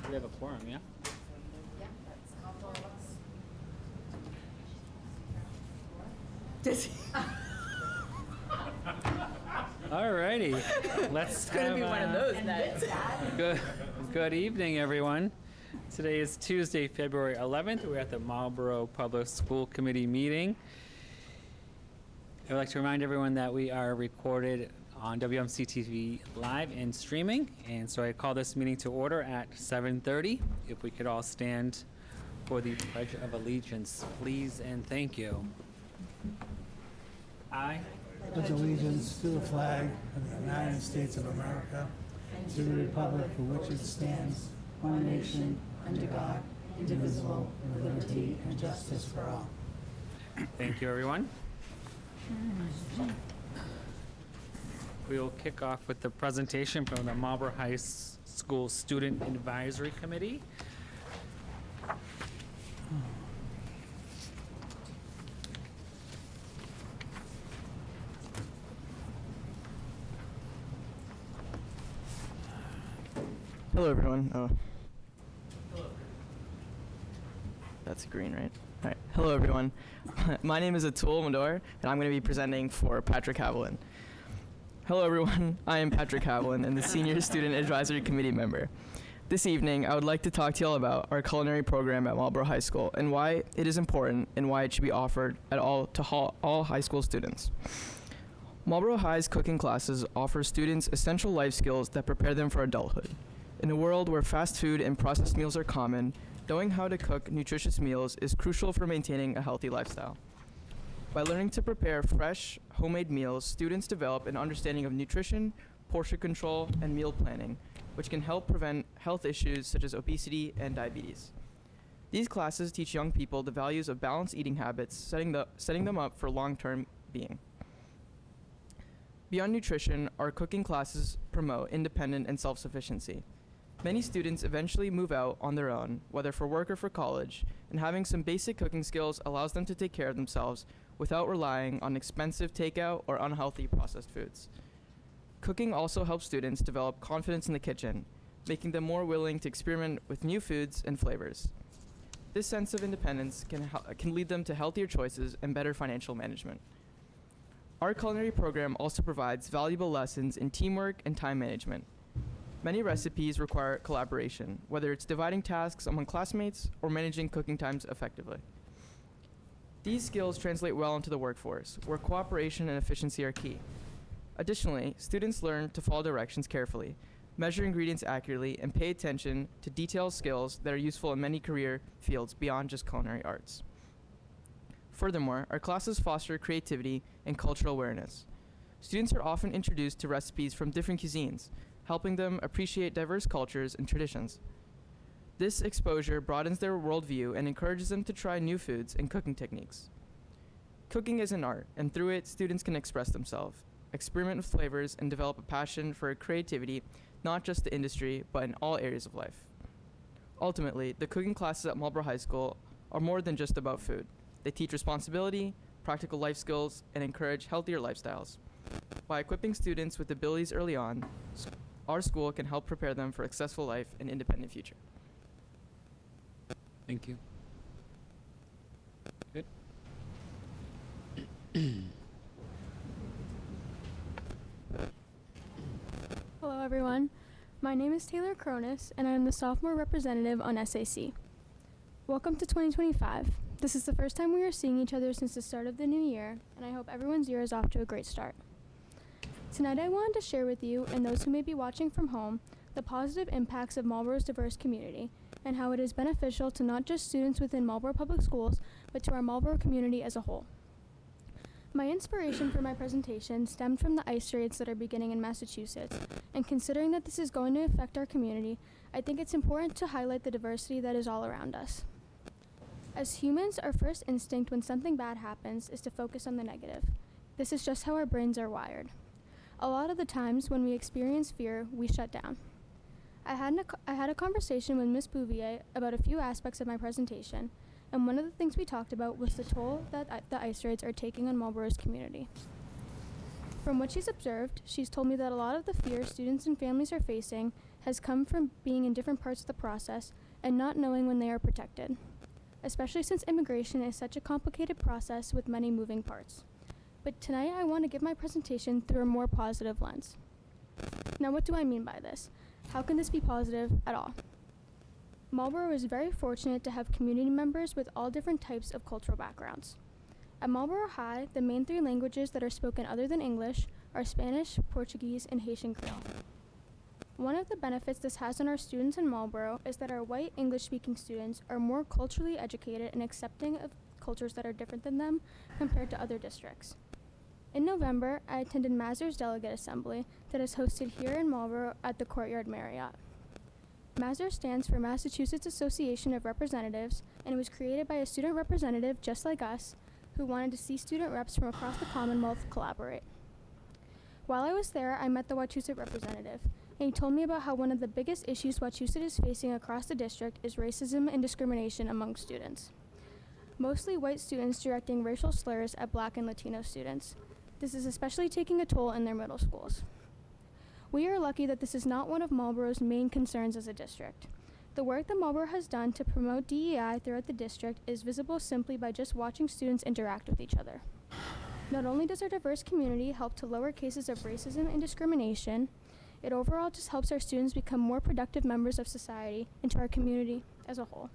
We have a quorum, yeah? Yeah, that's how four of us. Alrighty. Let's It's going to be one of those And nights. with that, Good evening, everyone. Today is Tuesday, February 11th. We're at the Marlborough Public School Committee meeting. I would like to remind everyone that we are recorded on WMCT-TV live and streaming, and so I call this meeting to order at 7:30. If we could all stand for the Pledge of Allegiance, please and thank you. I pledge allegiance to the flag of the United States of America, and to the republic for which it stands, one nation, under God, indivisible, with liberty and justice for all. Thank you, everyone. We will kick off with the presentation from the Marlborough High School Student Advisory Committee. Hello, everyone. That's green, right? All right. Hello, everyone. My name is Atul Mador, and I'm going to be presenting for Patrick Haviland. Hello, everyone. I am Patrick Haviland, and the Senior Student Advisory Committee member. This evening, I would like to talk to you all about our culinary program at Marlborough High School and why it is important and why it should be offered at all high school students. Marlborough High's cooking classes offer students essential life skills that prepare them for adulthood. In a world where fast food and processed meals are common, knowing how to cook nutritious meals is crucial for maintaining a healthy lifestyle. By learning to prepare fresh, homemade meals, students develop an understanding of nutrition, portion control, and meal planning, which can help prevent health issues such as obesity and diabetes. These classes teach young people the values of balanced eating habits, setting them up for long-term being. Beyond nutrition, our cooking classes promote independence and self-sufficiency. Many students eventually move out on their own, whether for work or for college, and having some basic cooking skills allows them to take care of themselves without relying on expensive takeout or unhealthy processed foods. Cooking also helps students develop confidence in the kitchen, making them more willing to experiment with new foods and flavors. This sense of independence can lead them to healthier choices and better financial management. Our culinary program also provides valuable lessons in teamwork and time management. Many recipes require collaboration, whether it's dividing tasks among classmates or managing cooking times effectively. These skills translate well into the workforce, where cooperation and efficiency are key. Additionally, students learn to follow directions carefully, measure ingredients accurately, and pay attention to detailed skills that are useful in many career fields beyond just culinary arts. Furthermore, our classes foster creativity and cultural awareness. Students are often introduced to recipes from different cuisines, helping them appreciate diverse cultures and traditions. This exposure broadens their worldview and encourages them to try new foods and cooking techniques. Cooking is an art, and through it, students can express themselves, experiment with flavors, and develop a passion for creativity, not just the industry, but in all areas of life. Ultimately, the cooking classes at Marlborough High School are more than just about food. They teach responsibility, practical life skills, and encourage healthier lifestyles. By equipping students with abilities early on, our school can help prepare them for a successful life and independent future. Thank you. Good. Hello everyone, my name is Taylor Cronus and I am the sophomore representative on SAC. Welcome to 2025. This is the first time we are seeing each other since the start of the new year, and I hope everyone's year is off to a great start. Tonight I wanted to share with you and those who may be watching from home the positive impacts of Marlborough's diverse community and how it is beneficial to not just students within Marlborough Public Schools, but to our Marlborough community as a whole. My inspiration for my presentation stemmed from the ice raids that are beginning in Massachusetts, and considering that this is going to affect our community, I think it's important to highlight the diversity that is all around us. As humans, our first instinct when something bad happens is to focus on the negative. This is just how our brains are wired. A lot of the times when we experience fear, we shut down. I had a conversation with Ms. Bouvier about a few aspects of my presentation, and one of the things we talked about was the toll that the ice raids are taking on Marlborough's community. From what she's observed, she's told me that a lot of the fear students and families are facing has come from being in different parts of the process and not knowing when they are protected, especially since immigration is such a complicated process with many moving parts. But tonight I want to give my presentation through a more positive lens. Now, what do I mean by this? How can this be positive at all? Marlborough is very fortunate to have community members with all different types of cultural backgrounds. At Marlborough High, the main 3 languages that are spoken other than English are Spanish, Portuguese, and Haitian Creole. One of the benefits this has on our students in Marlborough is that our white English-speaking students are more culturally educated and accepting of cultures that are different than them compared to other districts. In November, I attended Mazur's Delegate Assembly that is hosted here in Marlborough at the Courtyard Marriott. Mazur stands for Massachusetts Association of Representatives, and it was created by a student representative just like us who wanted to see student reps from across the Commonwealth collaborate. While I was there, I met the Wachusett representative, and he told me about how one of the biggest issues Wachusett is facing across the district is racism and discrimination among students. Mostly white students directing racial slurs at Black and Latino students. This is especially taking a toll in their middle schools. We are lucky that this is not one of Marlborough's main concerns as a district. The work that Marlborough has done to promote DEI throughout the district is visible simply by just watching students interact with each other. Not only does our diverse community help to lower cases of racism and discrimination, it overall just helps our students become more productive members of society and to our community as a whole.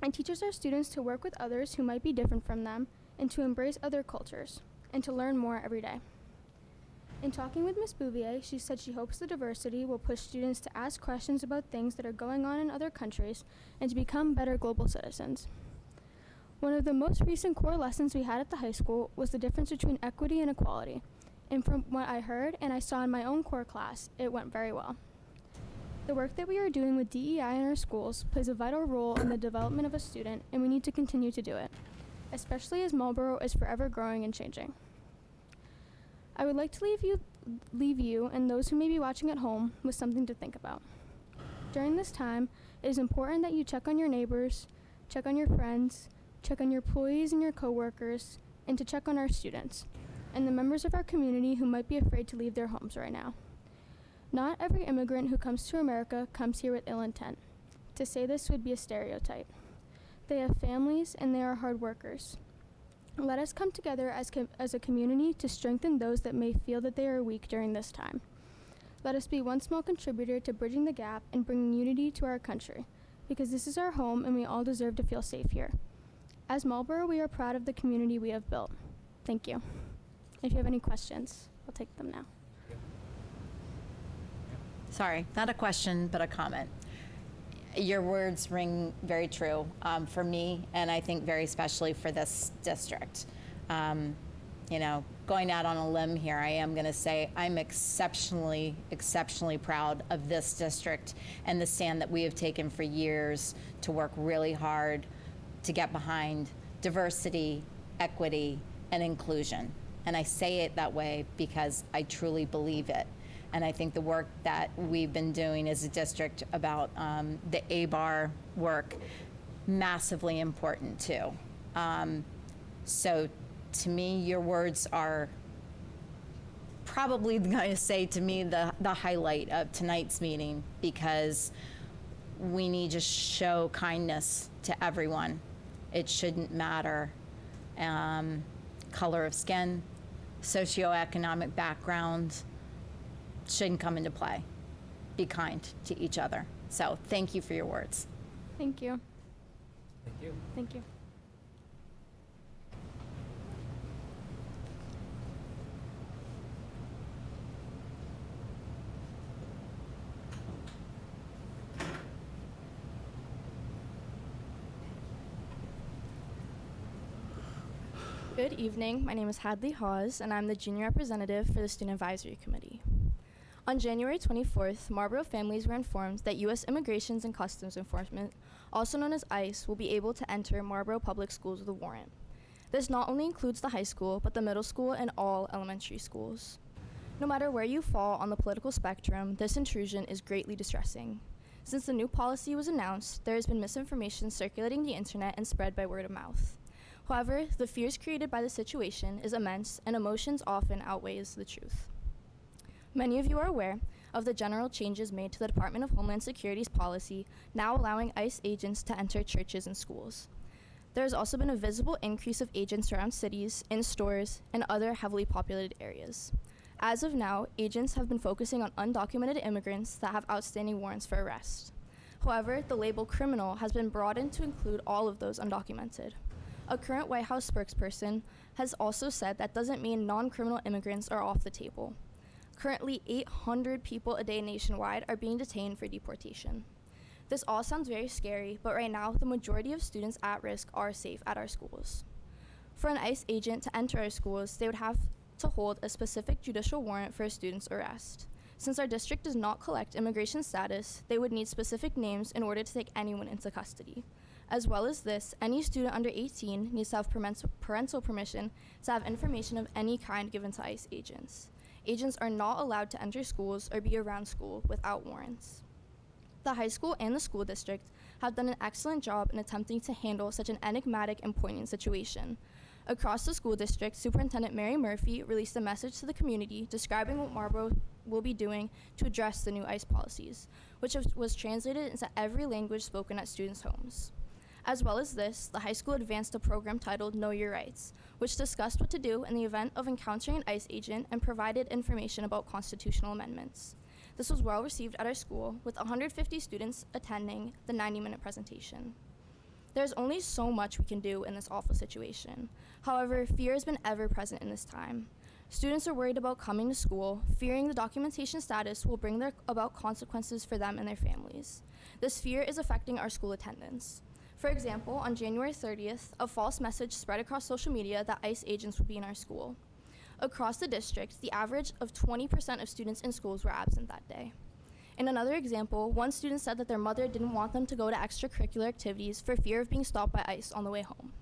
It teaches our students to work with others who might be different from them and to embrace other cultures and to learn more every day. In talking with Ms. Bouvier, she said she hopes the diversity will push students to ask questions about things that are going on in other countries and to become better global citizens. One of the most recent core lessons we had at the high school was the difference between equity and equality. And from what I heard and I saw in my own core class, it went very well. The work that we are doing with DEI in our schools plays a vital role in the development of a student, and we need to continue to do it, especially as Marlborough is forever growing and changing. I would like to leave you and those who may be watching at home with something to think about. During this time, it is important that you check on your neighbors, check on your friends, check on your employees and your coworkers, and to check on our students and the members of our community who might be afraid to leave their homes right now. Not every immigrant who comes to America comes here with ill intent. To say this would be a stereotype. They have families and they are hard workers. Let us come together as a community to strengthen those that may feel that they are weak during this time. Let us be one small contributor to bridging the gap and bringing unity to our country, because this is our home and we all deserve to feel safe here. As Marlborough, we are proud of the community we have built. Thank you. If you have any questions, I'll take them now. Sorry, not a question, but a comment. Your words ring very true for me, and I think very especially for this district. Going out on a limb here, I am going to say I'm exceptionally proud of this district and the stand that we have taken for years to work really hard to get behind diversity, equity, and inclusion. And I say it that way because I truly believe it. And I think the work that we've been doing as a district about the ABAR work, massively important too. So to me, your words are probably going to say to me the highlight of tonight's meeting, because we need to show kindness to everyone. It shouldn't matter color of skin, socioeconomic background, shouldn't come into play. Be kind to each other. So thank you for your words. Thank you. Thank you. Thank you. Good evening. My name is Hadley Hawes, and I'm the junior representative for the Student Advisory Committee. On January 24th, Marlborough families were informed that U.S. Immigration and Customs Enforcement, also known as ICE, will be able to enter Marlborough Public Schools with a warrant. This not only includes the high school, but the middle school and all elementary schools. No matter where you fall on the political spectrum, this intrusion is greatly distressing. Since the new policy was announced, there has been misinformation circulating the internet and spread by word of mouth. However, the fears created by the situation is immense, and emotions often outweighs the truth. Many of you are aware, of the general changes made to the Department of Homeland Security's policy, now allowing ICE agents to enter churches and schools. There has also been a visible increase of agents around cities, in stores, and other heavily populated areas. As of now, agents have been focusing on undocumented immigrants that have outstanding warrants for arrest. However, the label criminal has been broadened to include all of those undocumented. A current White House spokesperson has also said that doesn't mean non-criminal immigrants are off the table. Currently, 800 people a day nationwide are being detained for deportation. This all sounds very scary, but right now, the majority of students at risk are safe at our schools. For an ICE agent to enter our schools, they would have to hold a specific judicial warrant for a student's arrest. Since our district does not collect immigration status, they would need specific names in order to take anyone into custody. As well as this, any student under 18 needs to have parental permission to have information of any kind given to ICE agents. Agents are not allowed to enter schools or be around school without warrants. The high school and the school district have done an excellent job in attempting to handle such an enigmatic and poignant situation. Across the school district, Superintendent Mary Murphy released a message to the community describing what Marlboro will be doing to address the new ICE policies, which was translated into every language spoken at students' homes. As well as this, the high school advanced a program titled Know Your Rights, which discussed what to do in the event of encountering an ICE agent and provided information about constitutional amendments. This was well received at our school, with 150 students attending the 90-minute presentation. There's only so much we can do in this awful situation. However, fear has been ever present in this time. Students are worried about coming to school, fearing the documentation status will bring about consequences for them and their families. This fear is affecting our school attendance. For example, on January 30th, a false message spread across social media that ICE agents would be in our school. Across the district, the average of 20% of students in schools were absent that day. In another example, one student said that their mother didn't want them to go to extracurricular activities for fear of being stopped by ICE on the way home.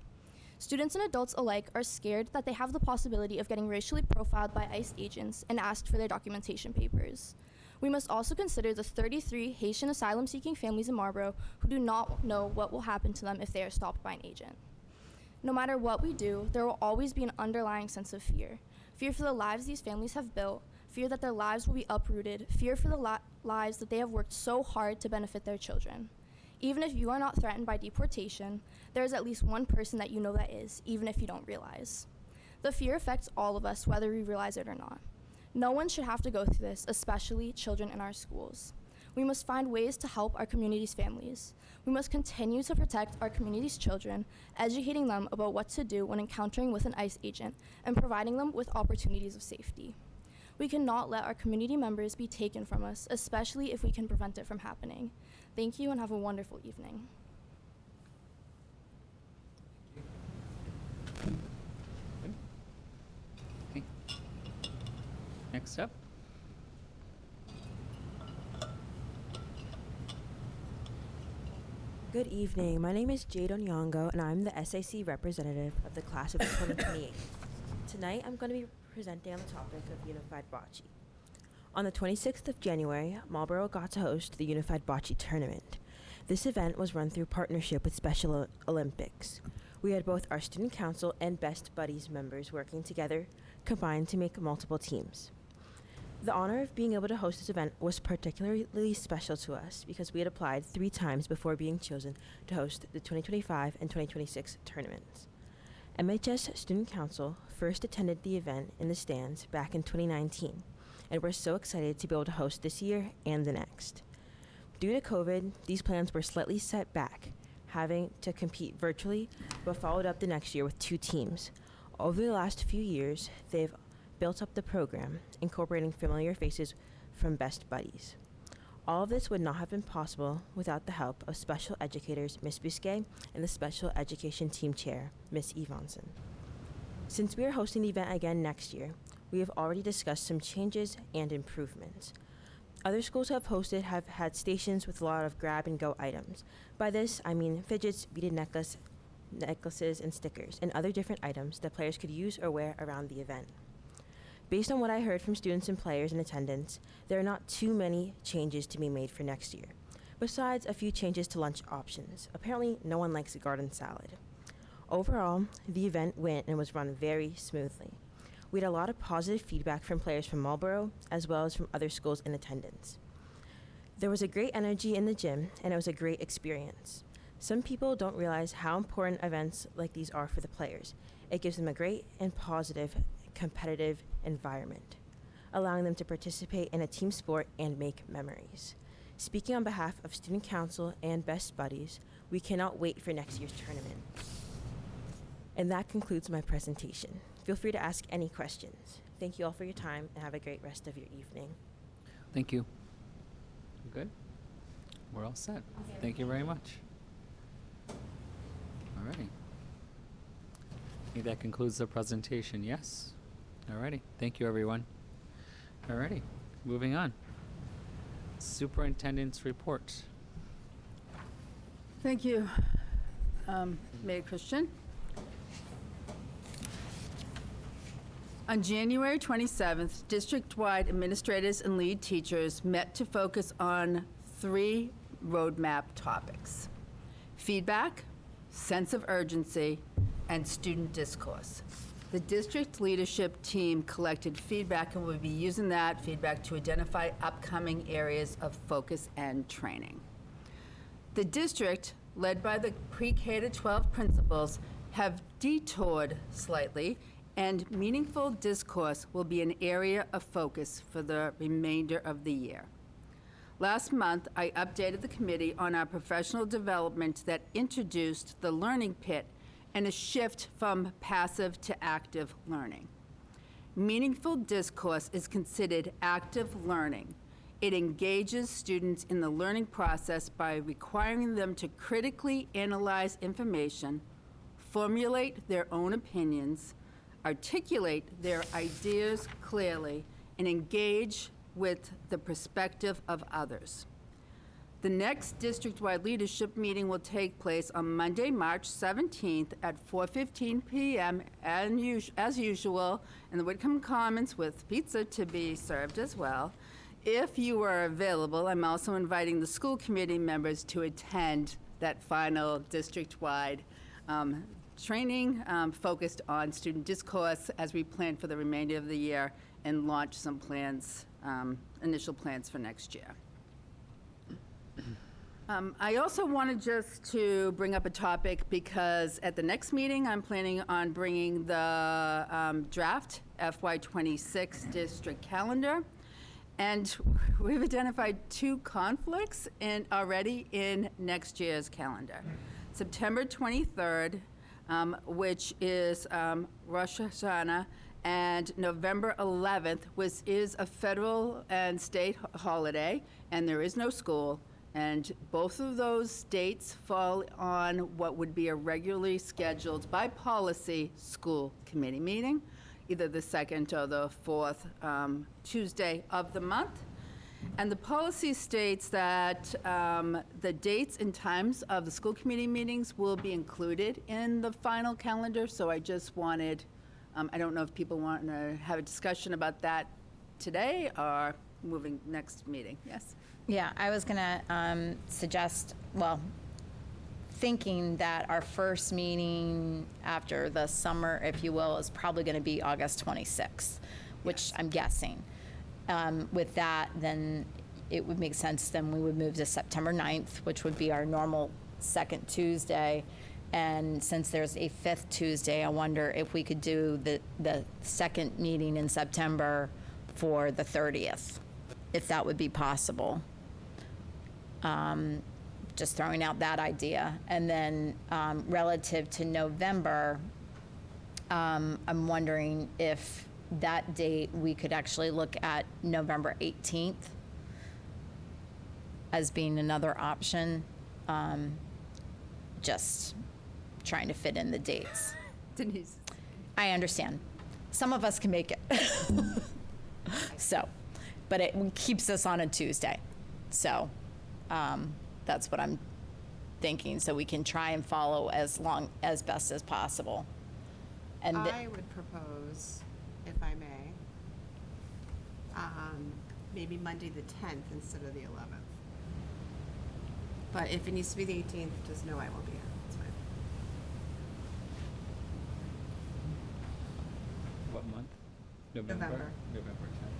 Students and adults alike are scared that they have the possibility of getting racially profiled by ICE agents and asked for their documentation papers. We must also consider the 33 Haitian asylum-seeking families in Marlboro who do not know what will happen to them if they are stopped by an agent. No matter what we do, there will always be an underlying sense of fear. Fear for the lives these families have built, fear that their lives will be uprooted, fear for the lives that they have worked so hard to benefit their children. Even if you are not threatened by deportation, there is at least one person that you know that is, even if you don't realize. The fear affects all of us, whether we realize it or not. No one should have to go through this, especially children in our schools. We must find ways to help our community's families. We must continue to protect our community's children, educating them about what to do when encountering with an ICE agent and providing them with opportunities of safety. We cannot let our community members be taken from us, especially if we can prevent it from happening. Thank you and have a wonderful evening. Okay. Next up. Good evening. My name is Jade Onyongo, and I'm the SAC representative of the class of 2028. Tonight, I'm going to be presenting on the topic of Unified Bocce. On the 26th of January, Marlboro got to host the Unified Bocce Tournament. This event was run through partnership with Special Olympics. We had both our student council and Best Buddies members working together, combined to make multiple teams. The honor of being able to host this event was particularly special to us because we had applied 3 times before being chosen to host the 2025 and 2026 tournaments. MHS Student Council first attended the event in the stands back in 2019, and we're so excited to be able to host this year and the next. Due to COVID, these plans were slightly set back, having to compete virtually, but followed up the next year with 2 teams. Over the last few years, they've built up the program, incorporating familiar faces from Best Buddies. All of this would not have been possible without the help of special educators Ms. Busquet and the Special Education Team Chair, Ms. Evanson. Since we are hosting the event again next year, we have already discussed some changes and improvements. Other schools who have hosted have had stations with a lot of grab-and-go items. By this, I mean fidgets, beaded necklaces, and stickers, and other different items that players could use or wear around the event. Based on what I heard from students and players in attendance, there are not too many changes to be made for next year, besides a few changes to lunch options. Apparently, no one likes a garden salad. Overall, the event went and was run very smoothly. We had a lot of positive feedback from players from Marlborough, as well as from other schools in attendance. There was a great energy in the gym, and it was a great experience. Some people don't realize how important events like these are for the players. It gives them a great and positive, competitive environment, allowing them to participate in a team sport and make memories. Speaking on behalf of Student Council and Best Buddies, we cannot wait for next year's tournament. And that concludes my presentation. Feel free to ask any questions. Thank you all for your time, and have a great rest of your evening. Thank you. Good? We're all set. Thank you very much. All righty. I think that concludes the presentation, yes? All righty. Thank you, everyone. All righty. Moving on. Superintendent's report. Thank you, Mayor Christian. On January 27th, district-wide administrators and lead teachers met to focus on 3 roadmap topics: feedback, sense of urgency, and student discourse. The district leadership team collected feedback and will be using that feedback to identify upcoming areas of focus and training. The district, led by the pre-K to 12 principals, have detoured slightly, and meaningful discourse will be an area of focus for the remainder of the year. Last month, I updated the committee on our professional development that introduced the learning pit and a shift from passive to active learning. Meaningful discourse is considered active learning. It engages students in the learning process by requiring them to critically analyze information, formulate their own opinions, articulate their ideas clearly, and engage with the perspective of others. The next district-wide leadership meeting will take place on Monday, March 17th at 4:15 p.m. as usual in the Whitcomb Commons, with pizza to be served as well. If you are available, I'm also inviting the school committee members to attend that final district-wide training focused on student discourse as we plan for the remainder of the year and launch some plans, initial plans for next year. I also wanted just to bring up a topic because at the next meeting, I'm planning on bringing the draft FY26 district calendar. And we've identified 2 conflicts already in next year's calendar. September 23rd, which is Rosh Hashanah, and November 11th, which is a federal and state holiday, and there is no school. And both of those dates fall on what would be a regularly scheduled, by policy, school committee meeting, either the 2nd or the 4th Tuesday of the month. And the policy states that the dates and times of the school committee meetings will be included in the final calendar. So I just wanted, I don't know if people want to have a discussion about that today or moving next meeting. Yes? Yeah, I was gonna suggest, well, thinking that our first meeting after the summer, if you will, is probably gonna be August 26th, which I'm guessing. With that, then it would make sense, then we would move to September 9th, which would be our normal second Tuesday. And since there's a 5th Tuesday, I wonder if we could do the second meeting in September for the 30th, if that would be possible. Just throwing out that idea. And then relative to November, I'm wondering if that date we could actually look at November 18th as being another option. Just trying to fit in the dates. Denise? I understand. Some of us can make it. So, but it keeps us on a Tuesday. So that's what I'm thinking, so we can try and follow as best as possible. And I would propose, if I may, maybe Monday the 10th instead of the 11th. But if it needs to be the 18th, just know I won't be here. It's fine. What month? November. November 10th.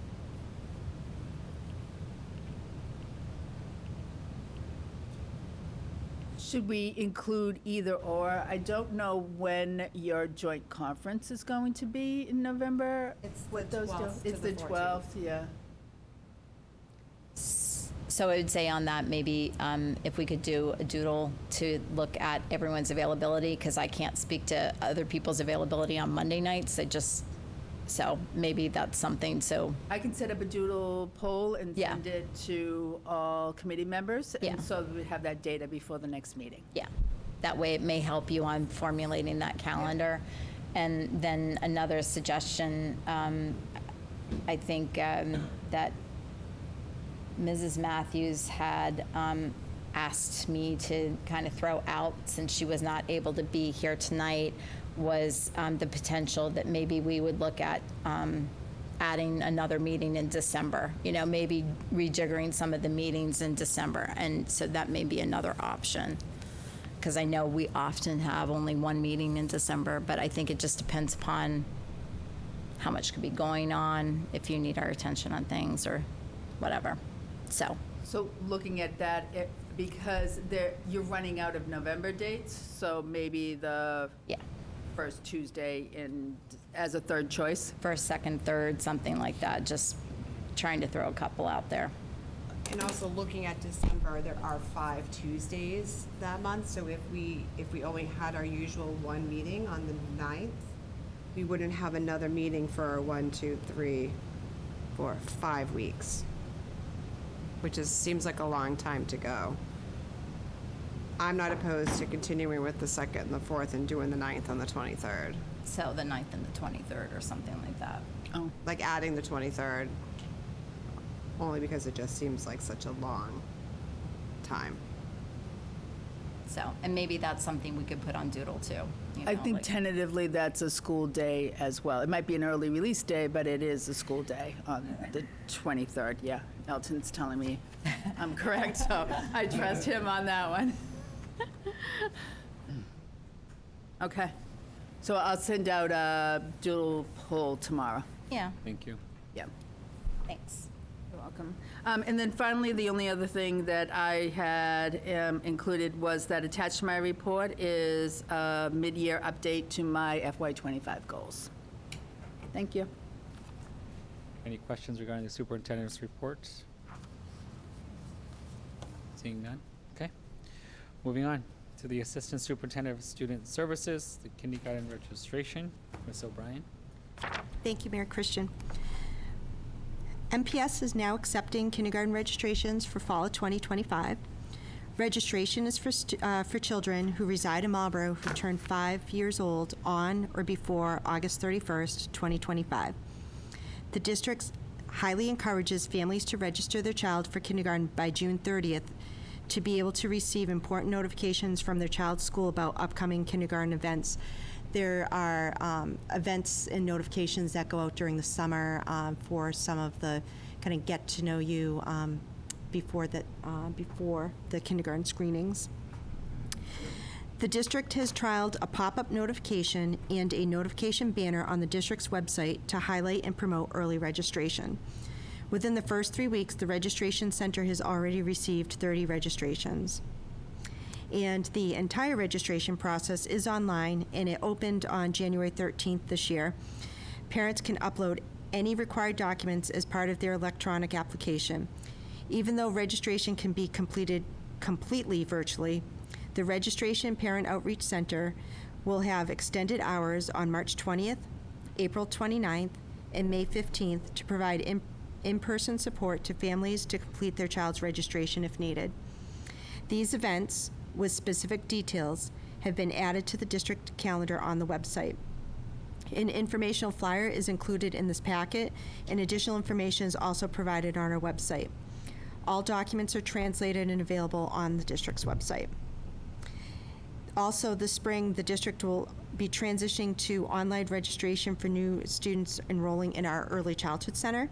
Should we include either or? I don't know when your joint conference is going to be in November. It's What the those do- 12th to It's the the 14th. 12th, yeah. So I would say on that, maybe if we could do a doodle to look at everyone's availability, because I can't speak to other people's availability on Monday nights. So maybe that's something, so, I can set up a doodle poll and Yeah. send it to all committee members. Yeah. And so that we have that data before the next meeting. yeah. That way it may help you on formulating that calendar. And then another suggestion, I think that Mrs. Matthews had asked me to kind of throw out, since she was not able to be here tonight, was the potential that maybe we would look at adding another meeting in December, maybe rejiggering some of the meetings in December. And so that may be another option, because I know we often have only one meeting in December, but I think it just depends upon how much could be going on, if you need our attention on things or whatever. So, So looking at that, because you're running out of November dates, so maybe the yeah, first Tuesday as a third choice. first, second, third, something like that, just trying to throw a couple out there. And also looking at December, there are 5 Tuesdays that month, so if we only had our usual one meeting on the 9th, we wouldn't have another meeting for 1, 2, 3, 4, 5 weeks, which seems like a long time to go. I'm not opposed to continuing with the 2nd and the 4th and doing the 9th and the 23rd, So the 9th and the 23rd or something like that. Oh. like adding the 23rd, only because it just seems like such a long time. So, and maybe that's something we could put on Doodle too. I think tentatively that's a school day as well. It might be an early release day, but it is a school day on the 23rd. Yeah, Elton's telling me I'm correct, so I trust him on that one. Okay, so I'll send out a doodle poll tomorrow. Yeah, Thank you. Yeah. thanks. You're welcome. And then finally, the only other thing that I had included was that attached to my report is a mid-year update to my FY25 goals. Thank you. Any questions regarding the superintendent's report? Seeing none? Okay. Moving on to the Assistant Superintendent of Student Services, the kindergarten registration. Ms. O'Brien. Thank you, Mayor Christian. MPS is now accepting kindergarten registrations for fall of 2025. Registration is for children who reside in Marlborough who turn 5 years old on or before August 31st, 2025. The district highly encourages families to register their child for kindergarten by June 30th to be able to receive important notifications from their child's school about upcoming kindergarten events. There are events and notifications that go out during the summer for some of the kind of get to know you before the kindergarten screenings. The district has trialed a pop-up notification and a notification banner on the district's website to highlight and promote early registration. Within the first 3 weeks, the registration center has already received 30 registrations. And the entire registration process is online, and it opened on January 13th this year. Parents can upload any required documents as part of their electronic application. Even though registration can be completed completely virtually, the Registration Parent Outreach Center will have extended hours on March 20th, April 29th, and May 15th to provide in-person support to families to complete their child's registration if needed. These events, with specific details, have been added to the district calendar on the website. An informational flyer is included in this packet, and additional information is also provided on our website. All documents are translated and available on the district's website. Also, this spring, the district will be transitioning to online registration for new students enrolling in our Early Childhood Center.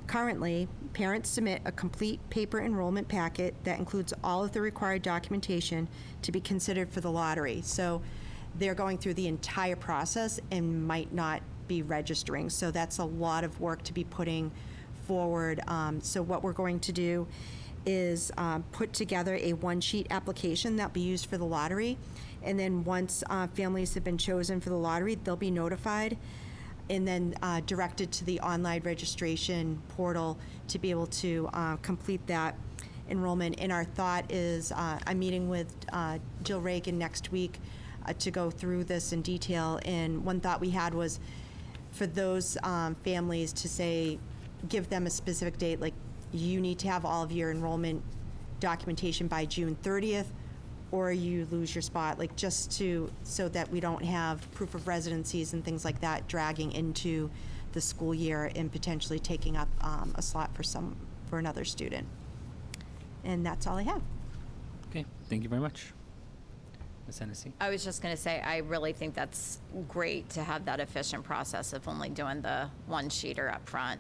Currently, parents submit a complete paper enrollment packet that includes all of the required documentation to be considered for the lottery. So they're going through the entire process and might not be registering. So that's a lot of work to be putting forward. So what we're going to do is put together a one-sheet application that'll be used for the lottery. And then once families have been chosen for the lottery, they'll be notified and then directed to the online registration portal to be able to complete that enrollment. And our thought is, I'm meeting with Jill Reagan next week to go through this in detail. And one thought we had was for those families to say, give them a specific date, like you need to have all of your enrollment documentation by June 30th, or you lose your spot, like just so that we don't have proof of residencies and things like that dragging into the school year and potentially taking up a slot for another student. And that's all I have. Okay, thank you very much. Ms. Hennessy? I was just going to say, I really think that's great to have that efficient process of only doing the one sheeter up front.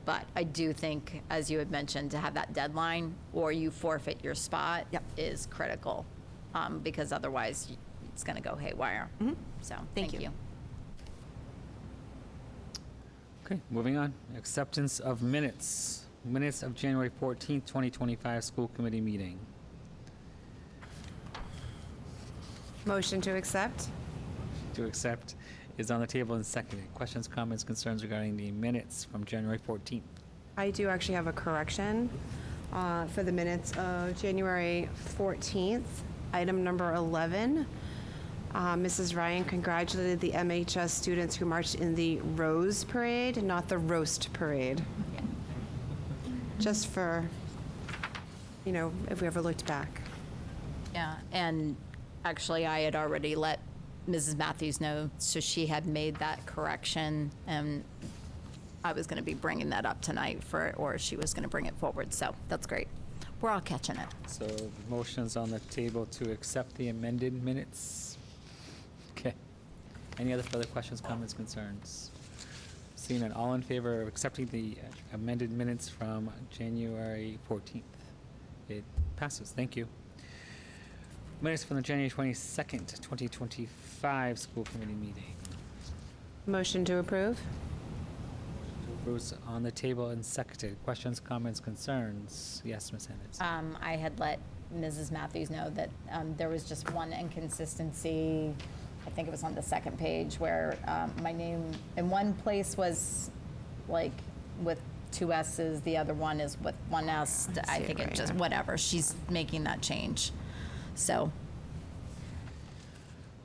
But I do think, as you had mentioned, to have that deadline or you forfeit your spot is critical, because otherwise it's going to go haywire. So thank you. Okay, moving on. Acceptance of minutes. Minutes of January 14th, 2025 school committee meeting. Motion to accept? To accept is on the table and seconded. Questions, comments, concerns regarding the minutes from January 14th? I do actually have a correction for the minutes of January 14th, item number 11. Mrs. Ryan congratulated the MHS students who marched in the Rose Parade, not the Roast Parade. Just for, if we ever looked back. Yeah, and actually I had already let Mrs. Matthews know, so she had made that correction, and I was going to be bringing that up tonight or she was going to bring it forward, so that's great. We're all catching it. So motion's on the table to accept the amended minutes. Okay. Any other further questions, comments, concerns? Seeing none, all in favor of accepting the amended minutes from January 14th? It passes. Thank you. Minutes from the January 22nd, 2025 school committee meeting. Motion to approve? Bruce on the table and seconded. Questions, comments, concerns? Yes, Ms. Henderson. I had let Mrs. Matthews know that there was just one inconsistency. I think it was on the second page where my name in one place was like with 2 S's, the other one is with 1 S. I think it just, whatever. She's making that change. So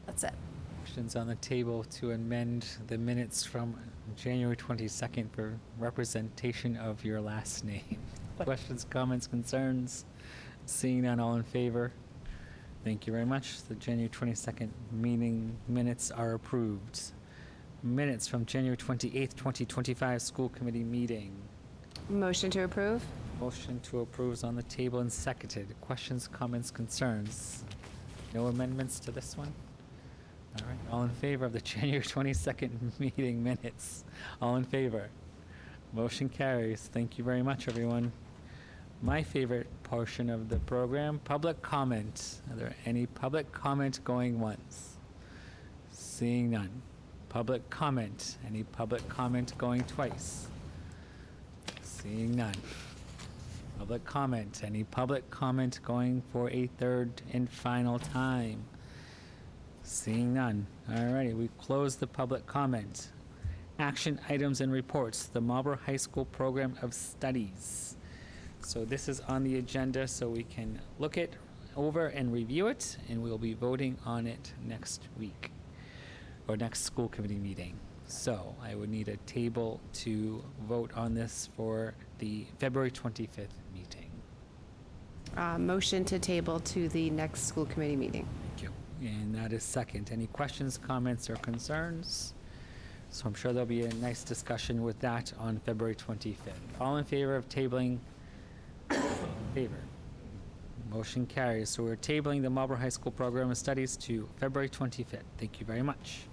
that's it. Questions on the table to amend the minutes from January 22nd for representation of your last name. Questions, comments, concerns? Seeing none, all in favor? Thank you very much. The January 22nd meeting minutes are approved. Minutes from January 28th, 2025 school committee meeting. Motion to approve? Motion to approve is on the table and seconded. Questions, comments, concerns? No amendments to this one? All right, all in favor of the January 22nd meeting minutes? All in favor? Motion carries. Thank you very much, everyone. My favorite portion of the program, public comment. Are there any public comment going once? Seeing none. Public comment. Any public comment going twice? Seeing none. Public comment. Any public comment going for a third and final time? Seeing none. All righty, we close the public comment. Action items and reports. The Marlborough High School Program of Studies. So this is on the agenda so we can look it over and review it, and we'll be voting on it next week or next school committee meeting. So I would need a table to vote on this for the February 25th meeting. Motion to table to the next school committee meeting. Thank you. And that is second. Any questions, comments, or concerns? So I'm sure there'll be a nice discussion with that on February 25th. All in favor of tabling? Favor. Motion carries. So we're tabling the Marlborough High School Program of Studies to February 25th. Thank you very much.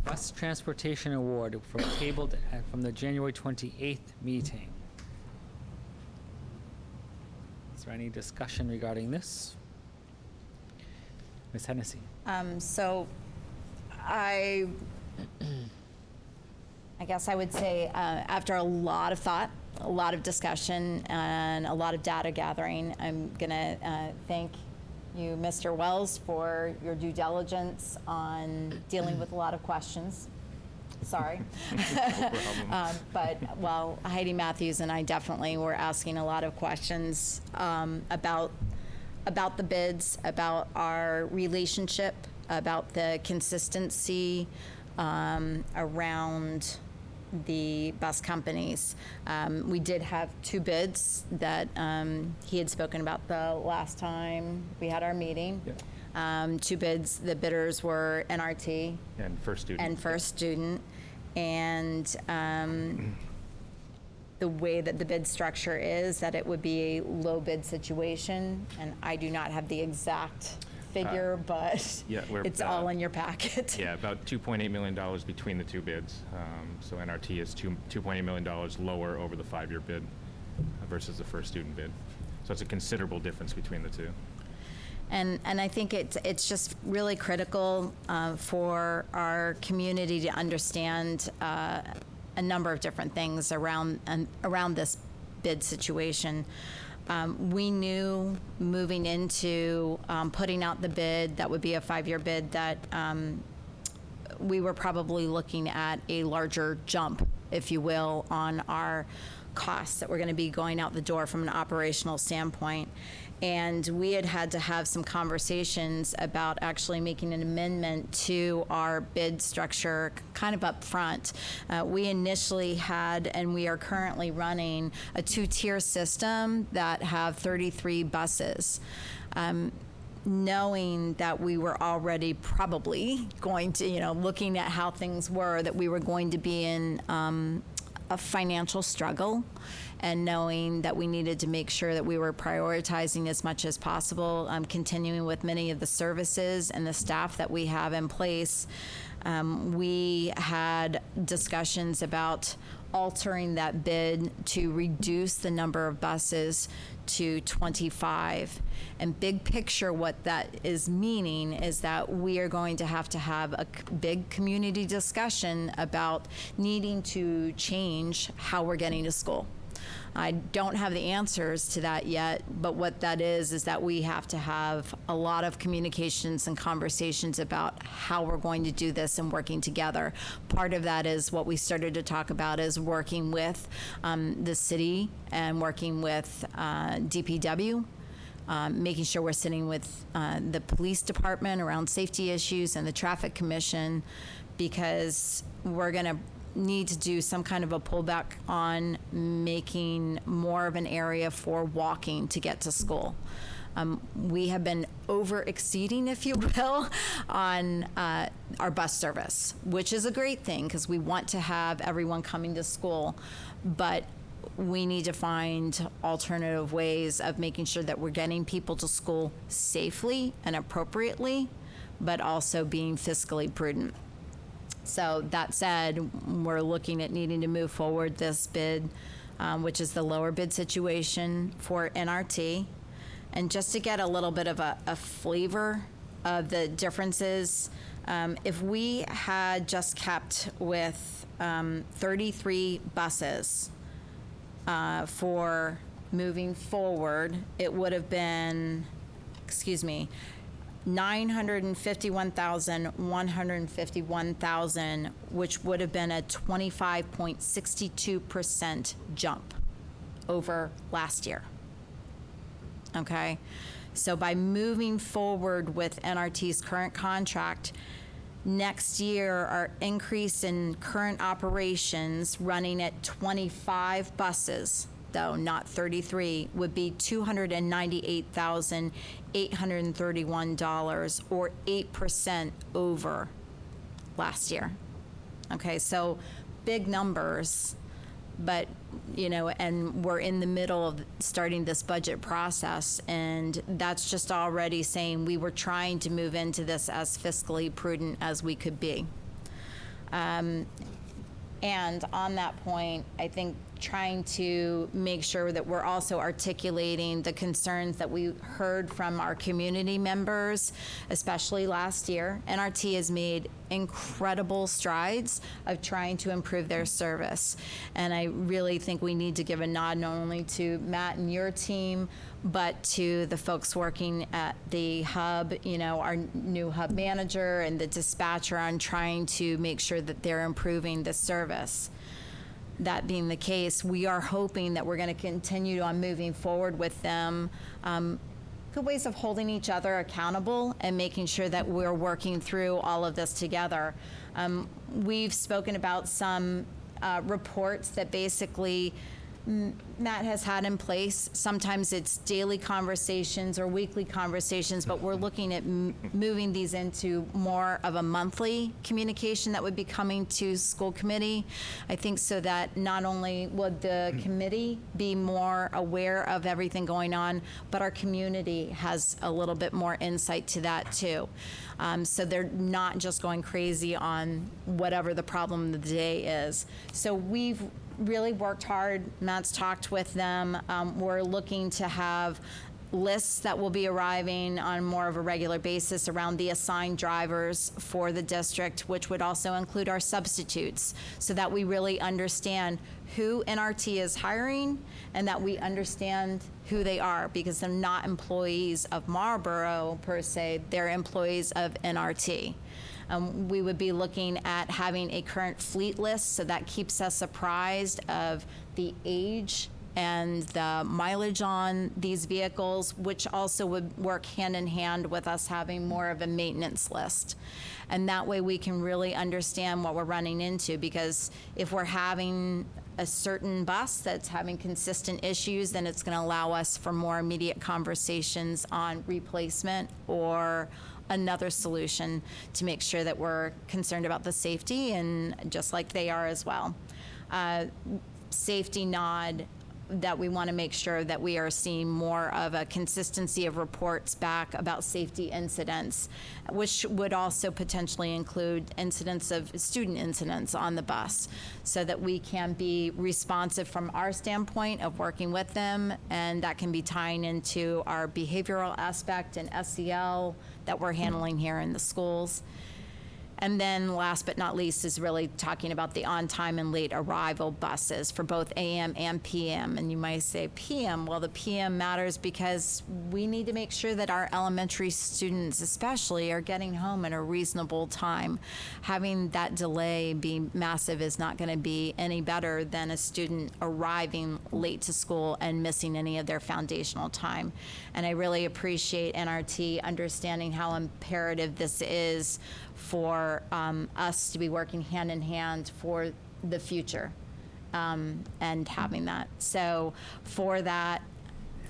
Bus Transportation Award from tabled from the January 28th meeting. Is there any discussion regarding this? Ms. Hennessy. So I I guess I would say, after a lot of thought, a lot of discussion, and a lot of data gathering, I'm going to thank you, Mr. Wells, for your due diligence on dealing with a lot of questions. Sorry. But, well, Heidi Matthews and I definitely were asking a lot of questions about the bids, about our relationship, about the consistency around the bus companies. We did have 2 bids that he had spoken about the last time we had our meeting. Yeah. 2 bids. The bidders were NRT And First Student. and First Student. And the way that the bid structure is, that it would be a low bid situation. And I do not have the exact figure, but yeah, it's all in your packet. Yeah, about $2.8 million between the 2 bids. So NRT is $2.8 million lower over the 5-year bid versus the First Student bid. So it's a considerable difference between the 2. And I think it's just really critical for our community to understand a number of different things around this bid situation. We knew moving into putting out the bid, that would be a 5-year bid, that we were probably looking at a larger jump, if you will, on our costs that were going to be going out the door from an operational standpoint. And we had to have some conversations about actually making an amendment to our bid structure kind of up front. We initially had, and we are currently running, a 2-tier system that have 33 buses. Knowing that we were already probably going to, looking at how things were, that we were going to be in a financial struggle, and knowing that we needed to make sure that we were prioritizing as much as possible, continuing with many of the services and the staff that we have in place. We had discussions about altering that bid to reduce the number of buses to 25. And big picture, what that is meaning is that we are going to have a big community discussion about needing to change how we're getting to school. I don't have the answers to that yet, but what that is that we have to have a lot of communications and conversations about how we're going to do this and working together. Part of that is what we started to talk about, is working with the city and working with DPW, making sure we're sitting with the police department around safety issues and the traffic commission, because we're going to need to do some kind of a pullback on making more of an area for walking to get to school. We have been over exceeding, if you will, on our bus service, which is a great thing because we want to have everyone coming to school, but we need to find alternative ways of making sure that we're getting people to school safely and appropriately, but also being fiscally prudent. So that said, we're looking at needing to move forward this bid, which is the lower bid situation for NRT. And just to get a little bit of a flavor of the differences, if we had just kept with 33 buses for moving forward, it would have been, $951,151, which would have been a 25.62% jump over last year. Okay? So by moving forward with NRT's current contract, next year our increase in current operations running at 25 buses, though not 33, would be $298,831, or 8% over last year. Okay, so big numbers, but and we're in the middle of starting this budget process, and that's just already saying we were trying to move into this as fiscally prudent as we could be. And on that point, I think trying to make sure that we're also articulating the concerns that we heard from our community members, especially last year. NRT has made incredible strides of trying to improve their service. And I really think we need to give a nod not only to Matt and your team, but to the folks working at the hub, you know, our new hub manager and the dispatcher on trying to make sure that they're improving the service. That being the case, we are hoping that we're going to continue on moving forward with them. Good ways of holding each other accountable and making sure that we're working through all of this together. We've spoken about some reports that basically Matt has had in place. Sometimes it's daily conversations or weekly conversations, but we're looking at moving these into more of a monthly communication that would be coming to school committee. I think so that not only would the committee be more aware of everything going on, but our community has a little bit more insight to that too. So they're not just going crazy on whatever the problem of the day is. So we've really worked hard. Matt's talked with them. We're looking to have lists that will be arriving on more of a regular basis around the assigned drivers for the district, which would also include our substitutes, so that we really understand who NRT is hiring and that we understand who they are, because they're not employees of Marlboro per se, they're employees of NRT. We would be looking at having a current fleet list, so that keeps us apprised of the age and the mileage on these vehicles, which also would work hand in hand with us having more of a maintenance list. And that way we can really understand what we're running into, because if we're having a certain bus that's having consistent issues, then it's going to allow us for more immediate conversations on replacement or another solution to make sure that we're concerned about the safety, and just like they are as well. Safety nod, that we want to make sure that we are seeing more of a consistency of reports back about safety incidents, which would also potentially include incidents of student incidents on the bus, so that we can be responsive from our standpoint of working with them, and that can be tying into our behavioral aspect and SEL that we're handling here in the schools. And then last but not least is really talking about the on-time and late arrival buses for both AM and PM. And you might say PM, well, the PM matters because we need to make sure that our elementary students especially are getting home at a reasonable time. Having that delay be massive is not going to be any better than a student arriving late to school and missing any of their foundational time. And I really appreciate NRT understanding how imperative this is for us to be working hand in hand for the future, and having that. So for that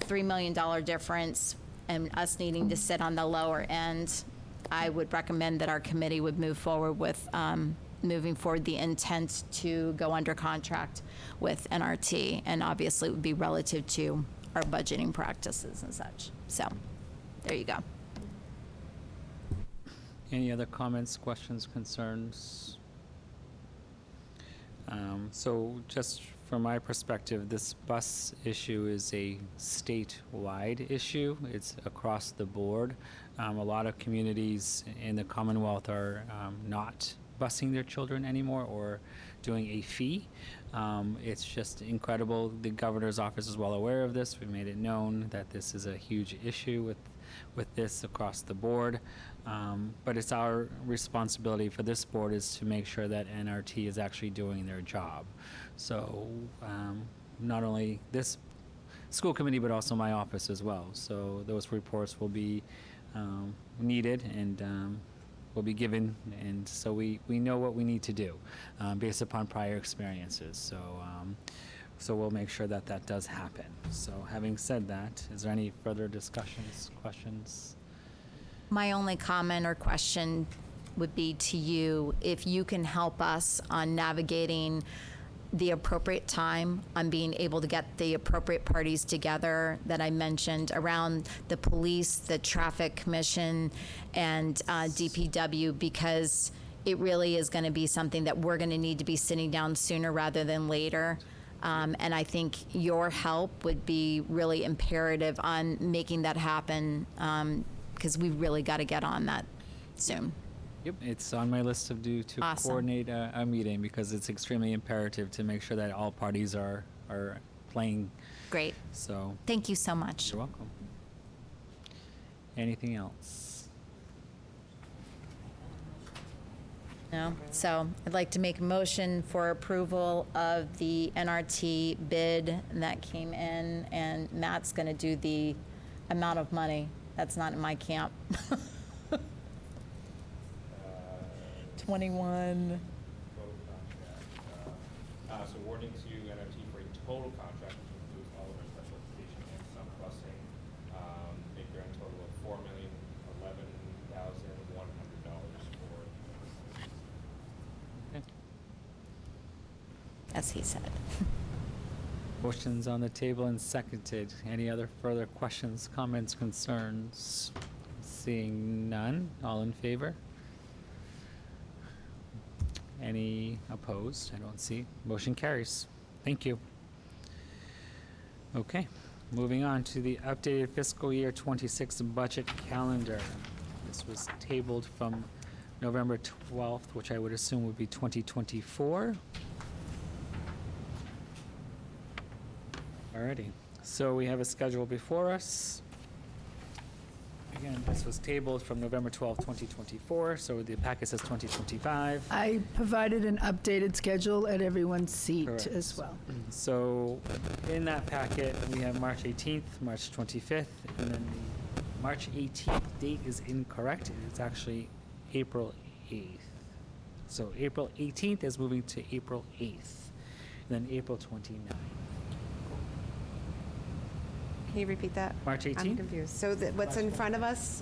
$3 million difference and us needing to sit on the lower end, I would recommend that our committee would move forward with moving forward the intent to go under contract with NRT, and obviously it would be relative to our budgeting practices and such. So there you go. Any other comments, questions, concerns? So just from my perspective, this bus issue is a statewide issue. It's across the board. A lot of communities in the Commonwealth are not busing their children anymore or doing a fee. It's just incredible. The governor's office is well aware of this. We made it known that this is a huge issue with this across the board. But it's our responsibility for this board is to make sure that NRT is actually doing their job. So not only this school committee, but also my office as well. So those reports will be needed and will be given, and so we know what we need to do based upon prior experiences. So we'll make sure that that does happen. So having said that, is there any further discussions, questions? My only comment or question would be to you, if you can help us on navigating the appropriate time, on being able to get the appropriate parties together that I mentioned around the police, the traffic commission, and DPW, because it really is going to be something that we're going to need to be sitting down sooner rather than later. And I think your help would be really imperative on making that happen, because we really got to get on that soon. Yep, it's on my list to Awesome. coordinate a meeting, because it's extremely imperative to make sure that all parties are playing. Great. So Thank you so much. you're welcome. Anything else? No. So I'd like to make a motion for approval of the NRT bid that came in, and Matt's going to do the amount of money. That's not in my camp. 21. So awarding to NRT for a total contract, which includes all of our special education and some busing, a grand total of $4,011,100 for. Okay. As he said. Motion's on the table and seconded. Any other further questions, comments, concerns? Seeing none, all in favor? Any opposed? I don't see. Motion carries. Thank you. Okay, moving on to the updated fiscal year 26 budget calendar. This was tabled from November 12th, which I would assume would be 2024. Alrighty, so we have a schedule before us. Again, this was tabled from November 12th, 2024, so the packet says 2025. I provided an updated schedule at everyone's seat Correct. as well. So in that packet, we have March 18th, March 25th, and then the March 18th date is incorrect. It's actually April 8th. So April 18th is moving to April 8th, and then April 29th. Can you repeat that? March 18th? I'm confused. So what's in front of us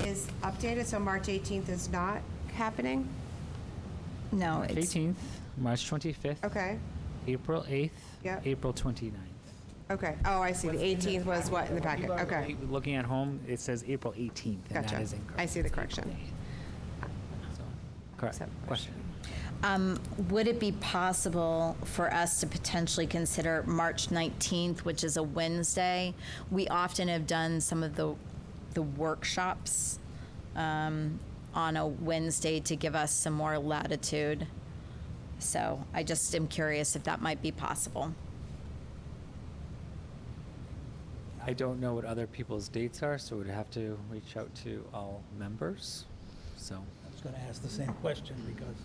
is updated, so March 18th is not happening? No, March it's 18th, March 25th, Okay, April 8th, Yep. April 29th. okay. Oh, I see. The 18th was what in the packet? Okay, Looking at home, it says April 18th, and Gotcha. that is incorrect. I see the correction. So, correct. Accept the Question. Would it be possible for us to potentially consider March 19th, which is a Wednesday? We often have done some of the workshops on a Wednesday to give us some more latitude. So I just am curious if that might be possible. I don't know what other people's dates are, so we'd have to reach out to all members. So, I was going to ask the same question because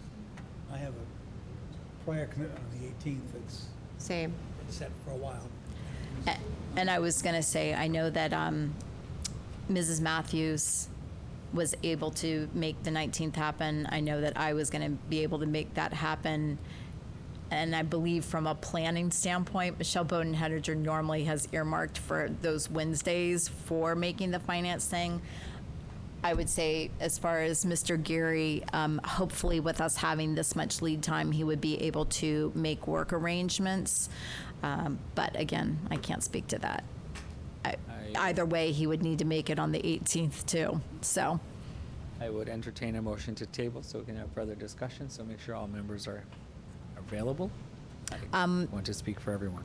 I have a prior commitment on the 18th that's same. been set for a while. And I was going to say, I know that Mrs. Matthews was able to make the 19th happen. I know that I was going to be able to make that happen. And I believe from a planning standpoint, Michelle Bowden-Hettinger normally has earmarked for those Wednesdays for making the finance thing. I would say, as far as Mr. Geary, hopefully with us having this much lead time, he would be able to make work arrangements. But again, I can't speak to that. Either way, he would need to make it on the 18th too, so. I would entertain a motion to table so we can have further discussion, so make sure all members are available. I want to speak for everyone.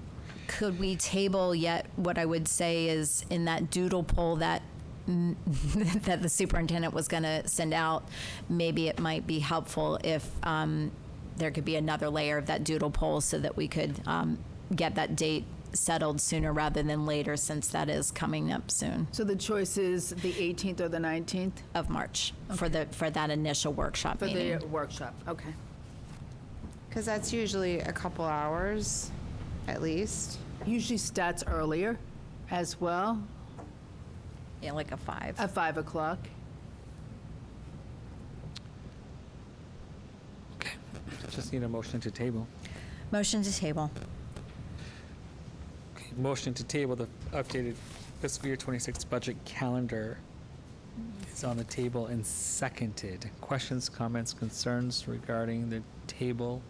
Could we table yet, what I would say is in that doodle poll that that the superintendent was going to send out, maybe it might be helpful if there could be another layer of that doodle poll so that we could get that date settled sooner rather than later, since that is coming up soon So the choice is the 18th or the 19th of March for that initial workshop for meeting. the workshop? Okay. Because that's usually a couple hours, at least. Usually starts earlier as well, Yeah, like a 5. at 5 o'clock. Okay, just need a motion to table. Motion to table. Okay, motion to table the updated fiscal year 26 budget calendar is on the table and seconded. Questions, comments, concerns regarding the table,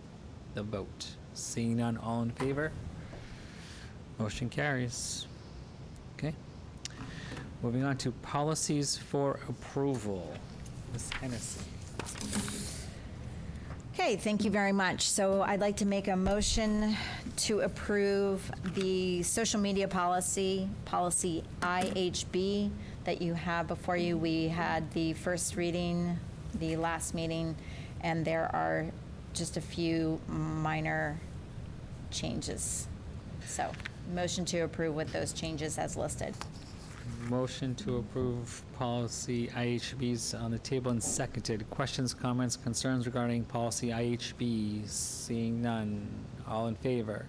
the vote? Seeing none, all in favor? Motion carries. Okay. Moving on to policies for approval. Ms. Hennessy. Okay, thank you very much. So I'd like to make a motion to approve the social media policy, policy IHB, that you have before you. We had the first reading, the last meeting, and there are just a few minor changes. So, motion to approve with those changes as listed. Motion to approve policy IHBs on the table and seconded. Questions, comments, concerns regarding policy IHBs? Seeing none. All in favor?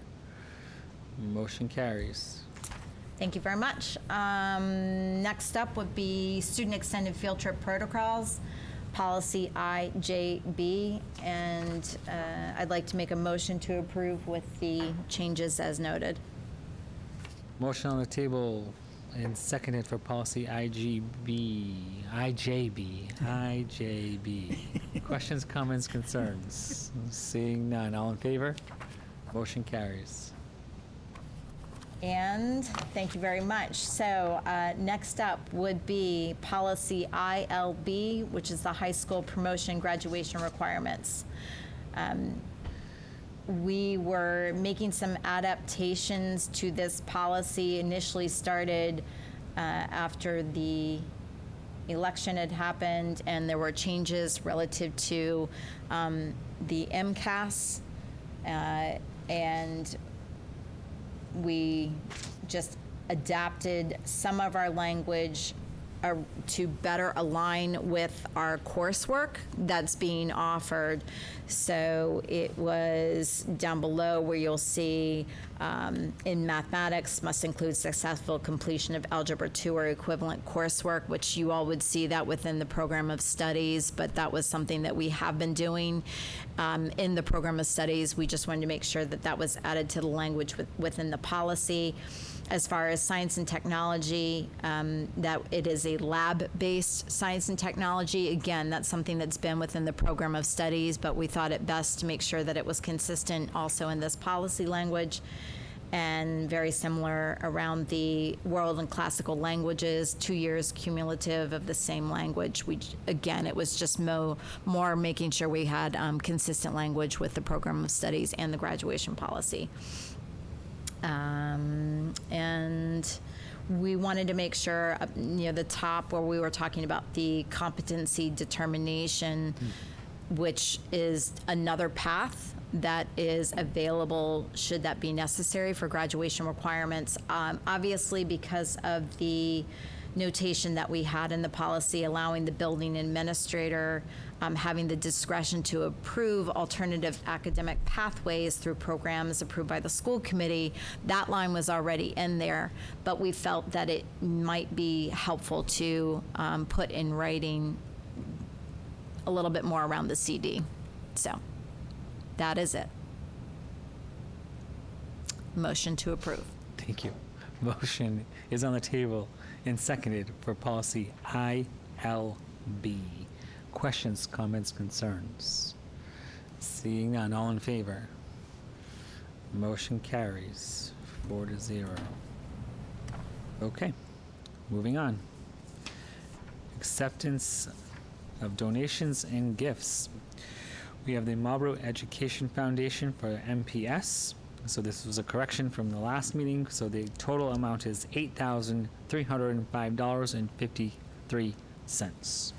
Motion carries. Thank you very much. Next up would be student extended field trip protocols, policy IJB, and I'd like to make a motion to approve with the changes as noted. Motion on the table and seconded for policy IJB. Questions, comments, concerns? Seeing none. All in favor? Motion carries. And thank you very much. So next up would be policy ILB, which is the high school promotion graduation requirements. We were making some adaptations to this policy, initially started after the election had happened, and there were changes relative to the MCAS, and we just adapted some of our language to better align with our coursework that's being offered. So it was down below where you'll see in mathematics must include successful completion of Algebra 2 or equivalent coursework, which you all would see that within the program of studies, but that was something that we have been doing in the program of studies. We just wanted to make sure that that was added to the language within the policy. As far as science and technology, that it is a lab-based science and technology. Again, that's something that's been within the program of studies, but we thought it best to make sure that it was consistent also in this policy language, and very similar around the world and classical languages, 2 years cumulative of the same language. Again, it was just more making sure we had consistent language with the program of studies and the graduation policy. And we wanted to make sure, near the top where we were talking about the competency determination, which is another path that is available should that be necessary for graduation requirements. Obviously, because of the notation that we had in the policy allowing the building administrator having the discretion to approve alternative academic pathways through programs approved by the school committee, that line was already in there, but we felt that it might be helpful to put in writing a little bit more around the CD. So that is it. Motion to approve. Thank you. Motion is on the table and seconded for policy ILB. Questions, comments, concerns? Seeing none, all in favor? Motion carries 4-0. Okay, moving on. Acceptance of donations and gifts. We have the Marlboro Education Foundation for MPS. So this was a correction from the last meeting. So the total amount is $8,305.53.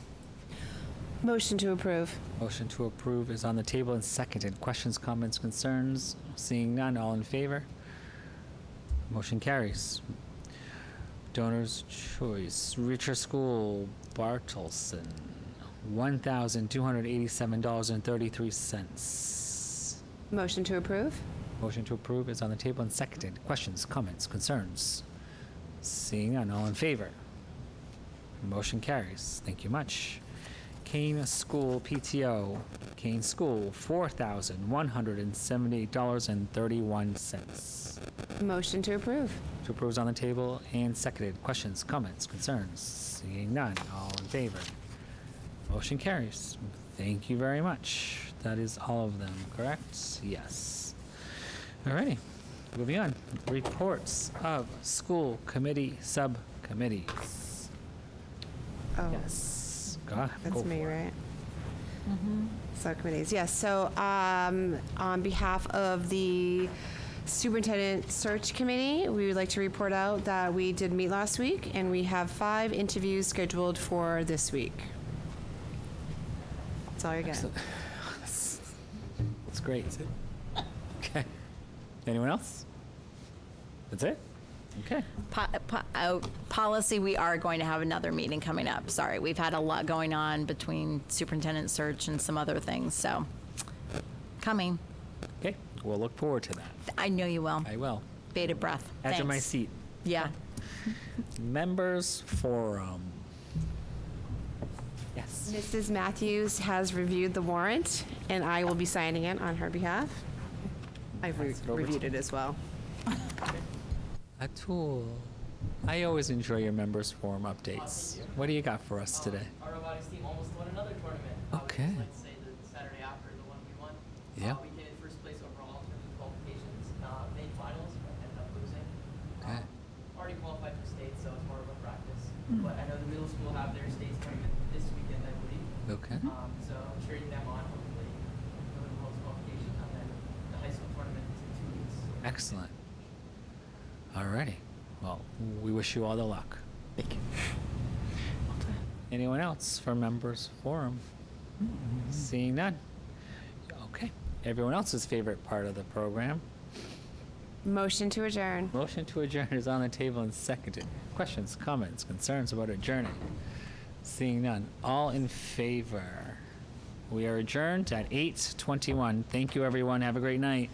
Motion to approve. Motion to approve is on the table and seconded. Questions, comments, concerns? Seeing none, all in favor? Motion carries. Donor's choice. Richer School, Bartleson, $1,287.33. Motion to approve. Motion to approve is on the table and seconded. Questions, comments, concerns? Seeing none, all in favor? Motion carries. Thank you much. Kane School PTO, Kane School, $4,178.31. Motion to approve. To approve is on the table and seconded. Questions, comments, concerns? Seeing none, all in favor? Motion carries. Thank you very much. That is all of them, correct? Yes. Alrighty, moving on. Reports of school committee subcommittees. Oh, Yes. Go ahead. that's Go me, for it. right? Subcommittees, yes. So on behalf of the Superintendent Search Committee, we would like to report out that we did meet last week, and we have 5 interviews scheduled for this week. That's all you're getting. That's great. Okay. Anyone else? That's it? Okay. Policy, we are going to have another meeting coming up. Sorry, we've had a lot going on between superintendent search and some other things, so coming. Okay. We'll look forward to that. I know you will. I will. Bated breath. Edge of my Thanks. seat. Yeah. Members Forum. Yes. Mrs. Matthews has reviewed the warrant, and I will be signing it on her behalf. I've Pass it over reviewed to it as well. Atul. I always enjoy your Members Forum updates. What do you got for us today? Our robotics team almost won another tournament. Okay. Let's say the Saturday after the one we won. Yeah. We came in first place overall in terms of qualifications. Made finals, but ended up losing. Okay. Already qualified for state, so it's more of a practice. But I know the middle school have their state tournament this weekend, I believe. Okay. So I'm cheering them on, hopefully, for the most qualification. And then the high school tournament is in 2 weeks. Excellent. Alrighty. Well, we wish you all the luck. Thank you. Anyone else for Members Forum? Seeing none. Okay. Everyone else's favorite part of the program. Motion to adjourn. Motion to adjourn is on the table and seconded. Questions, comments, concerns about adjourning? Seeing none. All in favor? We are adjourned at 8:21. Thank you, everyone. Have a great night.